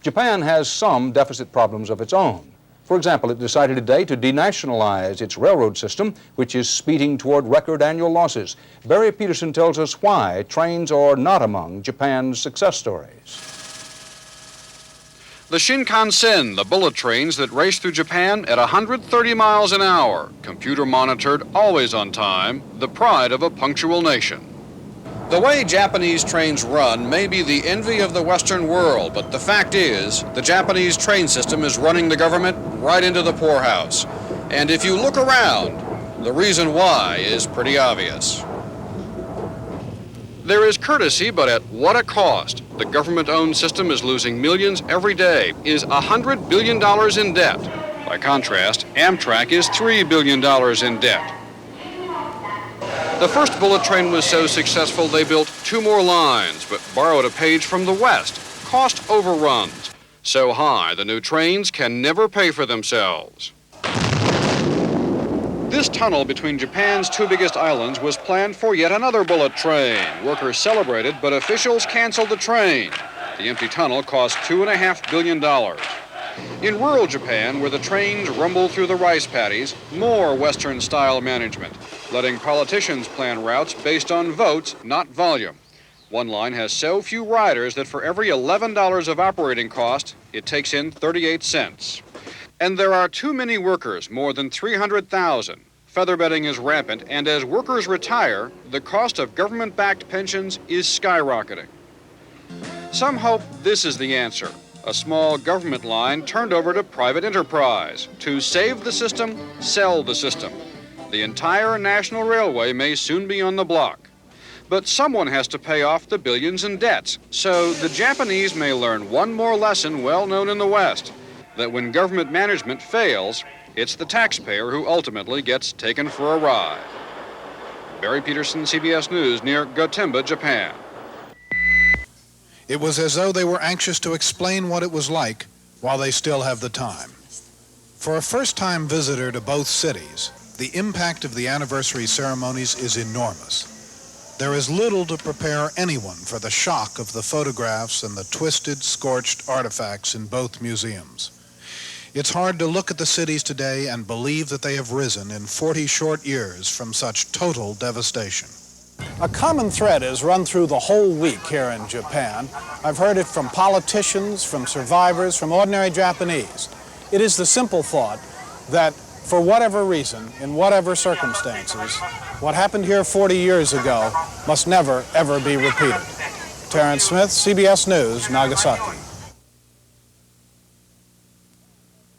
Japan has some deficit problems of its own. For example, it decided today to denationalize its railroad system, which is speeding toward record annual losses. Barry Peterson tells us why trains are not among Japan's success stories. The Shinkansen, the bullet trains that race through Japan at 130 miles an hour, computer monitored, always on time, the pride of a punctual nation. The way Japanese trains run may be the envy of the Western world, but the fact is, the Japanese train system is running the government right into the poorhouse. And if you look around, the reason why is pretty obvious. There is courtesy, but at what a cost? The government-owned system is losing millions every day, is $100 billion in debt. By contrast, Amtrak is $3 billion in debt. The first bullet train was so successful they built 2 more lines, but borrowed a page from the West. Cost overruns. So high, the new trains can never pay for themselves. This tunnel between Japan's 2 biggest islands was planned for yet another bullet train. Workers celebrated, but officials canceled the train. The empty tunnel cost $2.5 billion. In rural Japan, where the trains rumble through the rice paddies, more Western-style management, letting politicians plan routes based on votes, not volume. One line has so few riders that for every $11 of operating cost, it takes in 38 cents. And there are too many workers, more than 300,000. Featherbedding is rampant, and as workers retire, the cost of government-backed pensions is skyrocketing. Some hope this is the answer. A small government line turned over to private enterprise. To save the system, sell the system. The entire national railway may soon be on the block. But someone has to pay off the billions in debts. So the Japanese may learn one more lesson well known in the West, that when government management fails, it's the taxpayer who ultimately gets taken for a ride. Barry Peterson, CBS News, near Gotemba, Japan. It was as though they were anxious to explain what it was like while they still have the time. For a first-time visitor to both cities, the impact of the anniversary ceremonies is enormous. There is little to prepare anyone for the shock of the photographs and the twisted, scorched artifacts in both museums. It's hard to look at the cities today and believe that they have risen in 40 short years from such total devastation. A common thread is run through the whole week here in Japan. I've heard it from politicians, from survivors, from ordinary Japanese. It is the simple thought that for whatever reason, in whatever circumstances, what happened here 40 years ago must never, ever be repeated. Terrence Smith, CBS News, Nagasaki.